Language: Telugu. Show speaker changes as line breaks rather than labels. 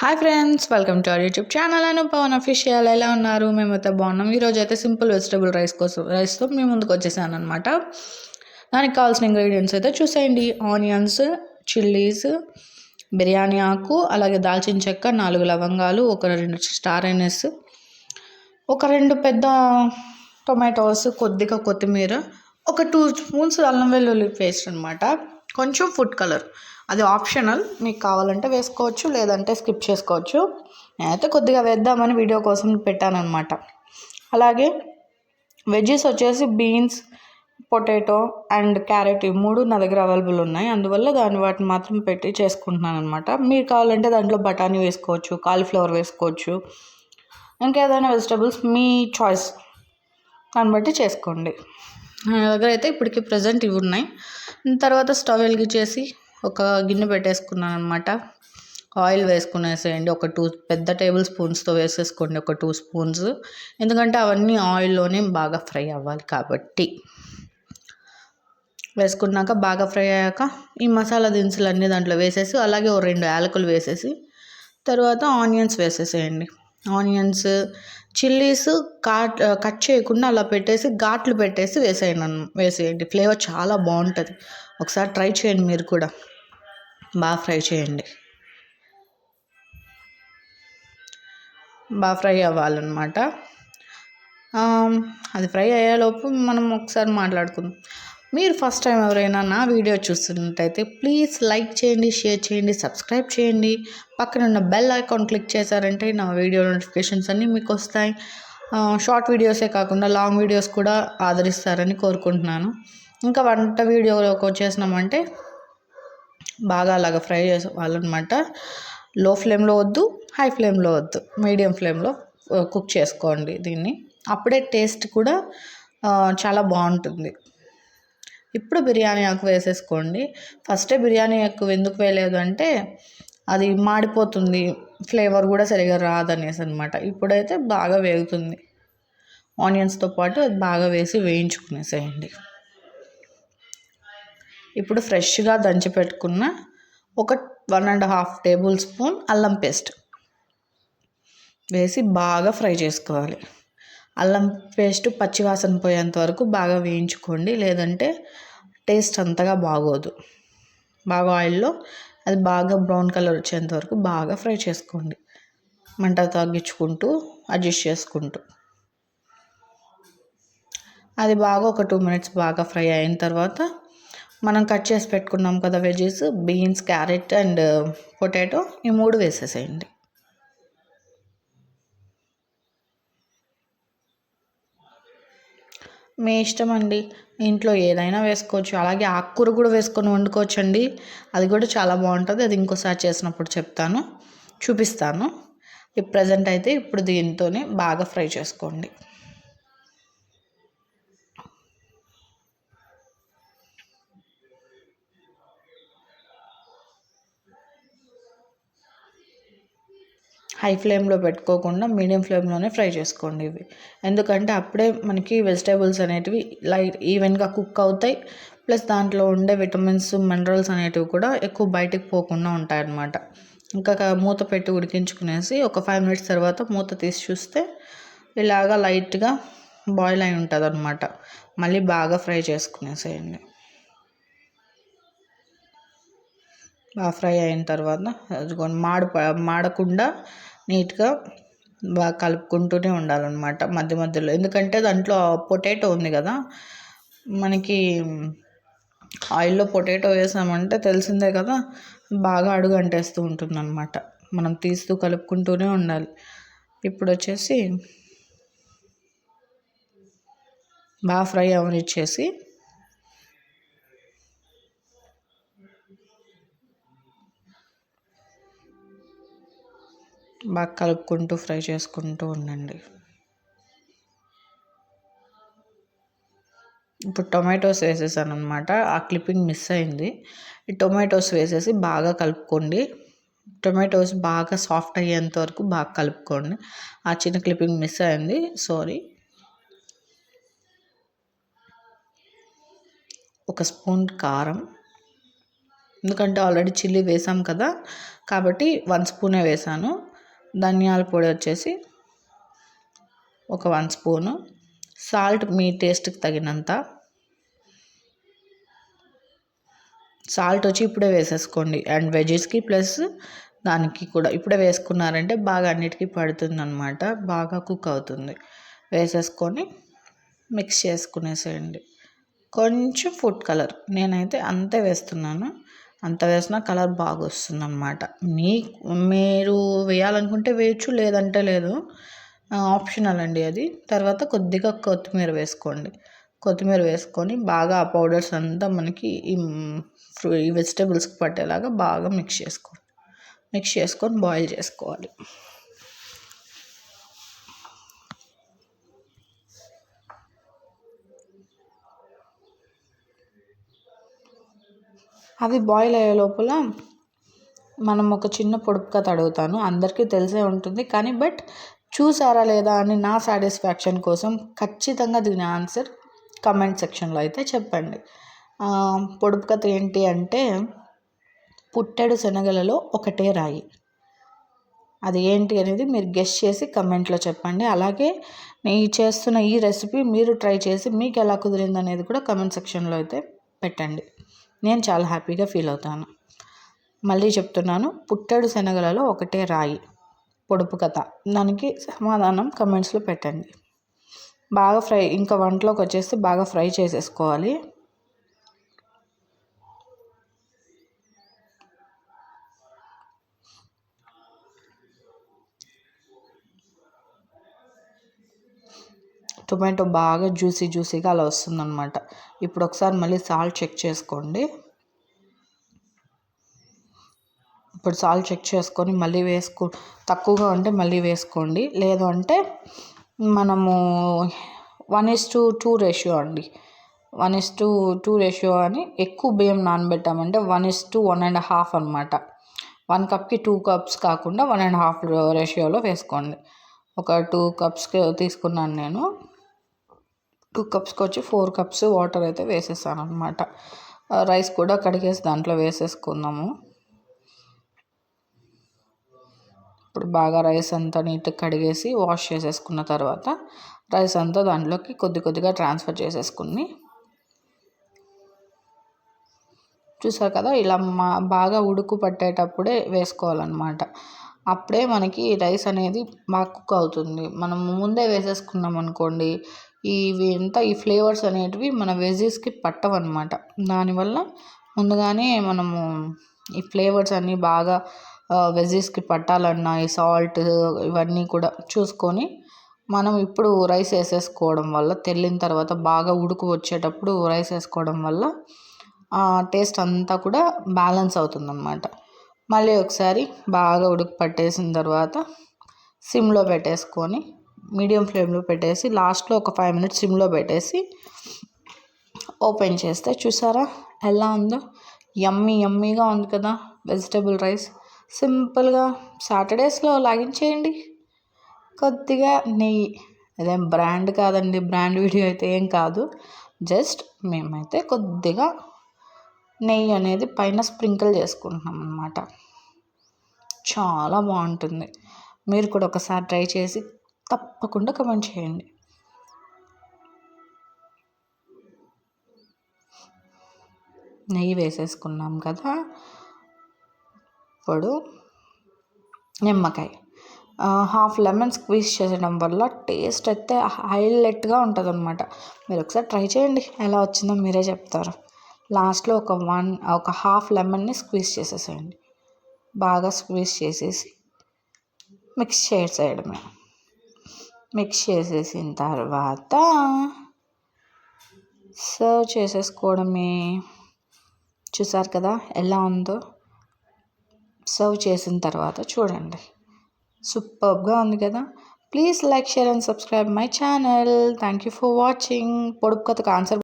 Hi friends, welcome to our YouTube channel Pavan official. ఎలా ఉన్నారు? మేమైతే బాగున్నాం. ఈరోజు అయితే సింపుల్ వెజిటబుల్ రైస్తో మేము ముందుకు వచ్చేసాను అనమాట. దానికి కావాల్సిన ఇంగ్రీడియంట్స్ అయితే చూసేయండి. ఆనియన్స్, చిల్లీస్, బిర్యానీ ఆకు, అలాగే దాల్చిన చెక్క, 4 లవంగాలు, ఒక 2 స్టార్ ఎనెస్, ఒక 2 పెద్ద టొమాటోస్, కొద్దిగా కొత్తిమీర, ఒక 2 స్పూన్స్ అల్లం వెల్లుల్లి పేస్ట్ అనమాట, కొంచెం ఫుడ్ కలర్. అది ఆప్షనల్, మీకు కావాలంటే వేసుకోవచ్చు, లేదంటే స్కిప్ చేసుకోవచ్చు. నేనైతే కొద్దిగా వేద్దామని వీడియో కోసం పెట్టానమాట. అలాగే వెజ్జెస్ వచ్చేసి బీన్స్, పొటాటో అండ్ క్యారెట్, ఈ 3 నా దగ్గర అవైలబుల్ ఉన్నాయి. అందువల్ల వాటిని మాత్రం పెట్టి చేసుకుంటున్నాను అనమాట. మీరు కావాలంటే దాంట్లో బఠానీ వేసుకోవచ్చు, కాలీఫ్లవర్ వేసుకోవచ్చు, ఇంకేదైనా వెజిటబుల్స్ మీ చాయిస్, దాన్ని బట్టి చేసుకోండి. నా దగ్గర అయితే ఇప్పటికి ప్రజెంట్ ఇవి ఉన్నాయి. తర్వాత స్టవ్ వెలిగించేసి ఒక గిన్నె పెట్టేసుకున్నాను అనమాట. ఆయిల్ వేసుకునేసేయండి. ఒక 2 పెద్ద టేబుల్ స్పూన్స్తో వేసేసుకోండి, ఒక 2 స్పూన్స్. ఎందుకంటే అవన్నీ ఆయిల్లోనే బాగా ఫ్రై అవ్వాలి కాబట్టి. వేసుకున్నాక బాగా ఫ్రై అయ్యాక ఈ మసాలా దినుసులు అన్నీ దాంట్లో వేసేసి, అలాగే 2 యాలకులు వేసేసి, తర్వాత ఆనియన్స్ వేసేసేయండి. ఆనియన్స్, చిల్లీస్ కట్ చేయకుండా అలా పెట్టేసి ఘాట్లు పెట్టేసి వేసేయండి. ఫ్లేవర్ చాలా బాగుంటుంది. ఒకసారి ట్రై చేయండి, మీరు కూడా బాగా ఫ్రై చేయండి. బాగా ఫ్రై అవ్వాలన్నమాట. అది ఫ్రై అయ్యేలోపు మనం ఒకసారి మాట్లాడుకుందాం. మీరు ఫస్ట్ టైం ఎవరైనా నా వీడియో చూస్తున్నట్టయితే ప్లీజ్ లైక్ చేయండి, షేర్ చేయండి, సబ్స్క్రైబ్ చేయండి. పక్కన ఉన్న బెల్ ఐకాన్ క్లిక్ చేశారంటే నా వీడియో నోటిఫికేషన్స్ అన్నీ మీకు వస్తాయి. షార్ట్ వీడియోసే కాకుండా లాంగ్ వీడియోస్ కూడా ఆదరిస్తారని కోరుకుంటున్నాను. ఇంకా వంట వీడియోలోకి వచ్చేసినామంటే బాగా అలాగ ఫ్రై చేసుకోవాలన్నమాట. లో ఫ్లేమ్లో వద్దు, హై ఫ్లేమ్లో వద్దు, మీడియం ఫ్లేమ్లో కుక్ చేసుకోండి దీన్ని. అప్పుడే టేస్ట్ కూడా చాలా బాగుంటుంది. ఇప్పుడు బిర్యానీ ఆకు వేసేసుకోండి. ఫస్టే బిర్యానీ ఆకు ఎందుకు వేయలేదు అంటే అది మాడిపోతుంది, ఫ్లేవర్ కూడా సరిగా రాదనేసి అనమాట. ఇప్పుడైతే బాగా వేగుతుంది. ఆనియన్స్తో పాటు అది బాగా వేసి వేయించుకునేసేయండి. ఇప్పుడు ఫ్రెష్గా దంచి పెట్టుకున్న ఒక 1.5 టేబుల్ స్పూన్ అల్లం పేస్ట్ వేసి బాగా ఫ్రై చేసుకోవాలి. అల్లం పేస్ట్ పచ్చివాసన పోయేంత వరకు బాగా వేయించుకోండి, లేదంటే టేస్ట్ అంతగా బాగోదు. బాగా ఆయిల్లో అది బాగా బ్రౌన్ కలర్ వచ్చేంత వరకు బాగా ఫ్రై చేసుకోండి, మంట తగ్గించుకుంటూ అడ్జస్ట్ చేసుకుంటూ. అది బాగా ఒక 2 మినిట్స్ బాగా ఫ్రై అయిన తర్వాత మనం కట్ చేసి పెట్టుకున్నాం కదా veggies, beans, carrot and potato, ఈ 3 వేసేసేయండి. మీ ఇష్టం అండి, ఇంట్లో ఏదైనా వేసుకోవచ్చు. అలాగే ఆకుకూర కూడా వేసుకొని వండుకోవచ్చు అండి, అది కూడా చాలా బాగుంటుంది. అది ఇంకోసారి చేసినప్పుడు చూపిస్తాను. ప్రజెంట్ అయితే ఇప్పుడు దీంతోనే బాగా ఫ్రై చేసుకోండి. హై ఫ్లేమ్లో పెట్టుకోకుండా మీడియం ఫ్లేమ్లోనే ఫ్రై చేసుకోండి ఇవి. ఎందుకంటే అప్పుడే మనకి వెజిటేబుల్స్ అనేటివి ఈవెన్గా కుక్ అవుతాయి. ప్లస్ దాంట్లో ఉండే విటమిన్స్, మినరల్స్ అనేటివి కూడా ఎక్కువ బయటకు పోకుండా ఉంటాయన్నమాట. ఇంకా మూత పెట్టి ఉడికించుకునేసి ఒక 5 మినిట్స్ తర్వాత మూత తీసి చూస్తే ఇలాగా లైట్గా బాయిల్ అయి ఉంటుంది అనమాట. మళ్ళీ బాగా ఫ్రై చేసుకునేసేయండి. బాగా ఫ్రై అయిన తర్వాత మాడకుండా నీట్గా బాగా కలుపుకుంటూనే ఉండాలన్నమాట మధ్య మధ్యలో. ఎందుకంటే దాంట్లో పొటాటో ఉంది కదా, మనకి ఆయిల్లో పొటాటో వేసామంటే తెలిసిందే కదా, బాగా అడుగు అంటేస్తూ ఉంటుందన్నమాట. మనం తీస్తూ కలుపుకుంటూనే ఉండాలి. ఇప్పుడు వచ్చేసి బాగా ఫ్రై అవనిచ్చేసి బాగా కలుపుకుంటూ ఫ్రై చేసుకుంటూ ఉండండి. ఇప్పుడు టొమాటోస్ వేసేసాను అనమాట. ఆ క్లిప్పింగ్ మిస్ అయింది. ఈ టొమాటోస్ వేసేసి బాగా కలుపుకోండి. టొమాటోస్ బాగా సాఫ్ట్ అయ్యేంత వరకు బాగా కలుపుకోండి. ఆ చిన్న క్లిప్పింగ్ మిస్ అయింది, సారీ. ఒక స్పూన్ కారం, ఎందుకంటే ఆల్రెడీ చిల్లీ వేసాం కదా, కాబట్టి 1 స్పూనే వేసాను. ధనియాల పొడి వచ్చేసి ఒక 1 స్పూను, సాల్ట్ మీ టేస్ట్కి తగినంత. సాల్ట్ వచ్చి ఇప్పుడే వేసేసుకోండి, అండ్ వెజెస్కి ప్లస్ దానికి కూడా ఇప్పుడే వేసుకున్నారంటే బాగా అన్నిటికీ పడుతుంది అనమాట, బాగా కుక్ అవుతుంది. వేసేసుకొని మిక్స్ చేసుకునేసేయండి. కొంచెం ఫుడ్ కలర్, నేనైతే అంతే వేస్తున్నాను, అంత వేసినా కలర్ బాగా వస్తుంది అనమాట. మీరు వేయాలనుకుంటే వేయచ్చు, లేదంటే లేదు, ఆప్షనల్ అండి అది. తర్వాత కొద్దిగా కొత్తిమీర వేసుకోండి. కొత్తిమీర వేసుకొని బాగా ఆ పౌడర్స్ అంతా మనకి ఈ వెజిటేబుల్స్కి పట్టేలాగా బాగా మిక్స్ చేసుకొని బాయిల్ చేసుకోవాలి. అది బాయిల్ అయ్యే లోపల మనం ఒక చిన్న పొడుపు కథ అడుగుతాను, అందరికీ తెలిసే ఉంటుంది కానీ చూసారా లేదా అని నా సాటిస్ఫాక్షన్ కోసం ఖచ్చితంగా దీని ఆన్సర్ కమెంట్ సెక్షన్లో అయితే చెప్పండి. పొడుపు కథ ఏంటి అంటే, పుట్టెడు శనగలలో ఒకటే రాయి. అది ఏంటి అనేది మీరు గెస్ చేసి కమెంట్లో చెప్పండి. అలాగే నేను చేస్తున్న ఈ రెసిపీ మీరు ట్రై చేసి మీకు ఎలా కుదిరింది అనేది కూడా కమెంట్ సెక్షన్లో అయితే పెట్టండి. నేను చాలా హ్యాపీగా ఫీల్ అవుతాను. మళ్ళీ చెప్తున్నాను, పుట్టెడు శనగలలో ఒకటే రాయి పొడుపు కథ. దానికి సమాధానం కమెంట్స్లో పెట్టండి. బాగా ఫ్రై, ఇంకా వంటలోకి వచ్చేసి బాగా ఫ్రై చేసేసుకోవాలి. టొమాటో బాగా జ్యూసీగా అలా వస్తుందన్నమాట. ఇప్పుడు ఒకసారి మళ్ళీ సాల్ట్ చెక్ చేసుకోండి. ఇప్పుడు సాల్ట్ చెక్ చేసుకొని మళ్ళీ తక్కువగా ఉంటే మళ్ళీ వేసుకోండి, లేదు అంటే మనము 1:2 రేషియో అండి, 1:2 రేషియో అని. ఎక్కువ బియ్యం నానబెట్టామంటే 1:1.5 అనమాట. 1 కప్కి 2 కప్స్ కాకుండా 1.5 రేషియోలో వేసుకోండి. ఒక 2 కప్స్కి తీసుకున్నాను నేను. 2 కప్స్కి వచ్చి 4 కప్స్ వాటర్ అయితే వేసేసాను అనమాట. రైస్ కూడా కడిగేసి దాంట్లో వేసేసుకుందాము. ఇప్పుడు బాగా రైస్ అంతా నీట్గా కడిగేసి వాష్ చేసేసుకున్న తర్వాత రైస్ అంతా దాంట్లోకి కొద్దిగా ట్రాన్స్ఫర్ చేసేసుకుని, చూసారు కదా, ఇలా బాగా ఉడుకు పట్టేటప్పుడే వేసుకోవాలన్నమాట. అప్పుడే మనకి రైస్ అనేది బాగా కుక్ అవుతుంది. మనం ముందే వేసేసుకున్నాం అనుకోండి, ఈ ఫ్లేవర్స్ అనేటివి మన వెజెస్కి పట్టవన్నమాట. దానివల్ల ముందుగానే మనము ఈ ఫ్లేవర్స్ అన్నీ బాగా వెజెస్కి పట్టాలన్నా ఈ సాల్ట్ ఇవన్నీ కూడా చూసుకొని మనం ఇప్పుడు రైస్ వేసేసుకోవడం వల్ల, తెల్లిన తర్వాత బాగా ఉడుకు వచ్చేటప్పుడు రైస్ వేసుకోవడం వల్ల టేస్ట్ అంతా కూడా బ్యాలెన్స్ అవుతుందన్నమాట. మళ్ళీ ఒకసారి బాగా ఉడుకు పట్టేసిన తర్వాత సిమ్లో పెట్టేసుకొని, మీడియం ఫ్లేమ్లో పెట్టేసి లాస్ట్లో ఒక 5 మినిట్స్ సిమ్లో పెట్టేసి ఓపెన్ చేస్తే చూసారా ఎలా ఉందో, యమ్మీగా ఉంది కదా వెజిటేబుల్ రైస్. సింపుల్గా సాటర్డేస్లో లాగించేయండి. కొద్దిగా నెయ్యి, అదేం బ్రాండ్ కాదండి, బ్రాండ్ వీడియో అయితే ఏం కాదు, జస్ట్ మేమైతే కొద్దిగా నెయ్యి అనేది పైన స్ప్రింకిల్ చేసుకుంటున్నాం అన్నమాట. చాలా బాగుంటుంది. మీరు కూడా ఒకసారి ట్రై చేసి తప్పకుండా కమెంట్ చేయండి. నెయ్యి వేసేసుకున్నాం కదా, ఇప్పుడు నిమ్మకాయ, హాఫ్ లెమన్ స్క్వీజ్ చేయడం వల్ల టేస్ట్ అయితే హైలైట్గా ఉంటుంది అనమాట. మీరు ఒకసారి ట్రై చేయండి, ఎలా వచ్చిందో మీరే చెప్తారు. లాస్ట్లో ఒక హాఫ్ లెమన్ని స్క్వీజ్ చేసేసేయండి. బాగా స్క్వీజ్ చేసేసి మిక్స్ చేసేయడమే. మిక్స్ చేసేసిన తర్వాత సర్వ్ చేసేసుకోవడమే. చూసారు కదా ఎలా ఉందో. సర్వ్ చేసిన తర్వాత చూడండి, సూపర్గా ఉంది కదా. Please like, share and subscribe my channel. Thank you for watching. పొడుపు కథకు ఆన్సర్